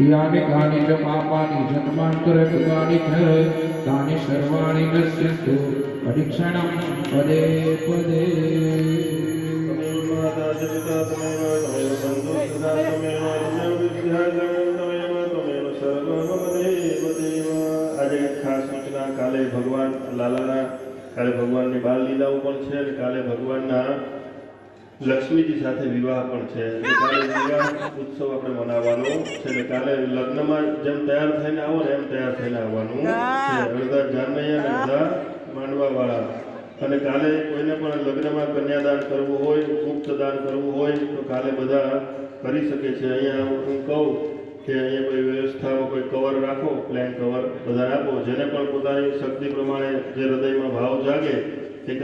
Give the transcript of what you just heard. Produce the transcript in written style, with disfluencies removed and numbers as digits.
यानि कानि च पापानि जन्मान्तरकृतानि च तानि सर्वाणि नश्यन्तु परीक्षणं पदे पदे। આજે ખાસ સૂચના કાલે ભગવાન લાલાના કાલે ભગવાનની બાલ લીલાઓ પણ છે અને કાલે ભગવાનના લક્ષ્મીજી સાથે વિવાહ પણ છે. કાલે વિવાહ ઉત્સવ આપણે મનાવવાનો છે. કાલે લગ્નમાં જેમ તૈયાર થઈને આવો ને એમ તૈયાર થઈને આવવાનું છે. અડધા જાનૈયા અને અડધા માંડવાવાળા. અને કાલે કોઈને પણ લગ્નમાં કન્યાદાન કરવું હોય, ગુપ્તદાન કરવું હોય તો કાલે બધા કરી શકે છે. અહીંયા હું કહું કે અહીંયા કોઈ વ્યવસ્થાઓ કોઈ કવર રાખો, પ્લેન કવર બધા આપો. જેને પણ પોતાની શક્તિ પ્રમાણે જે હૃદયમાં ભાવ જાગે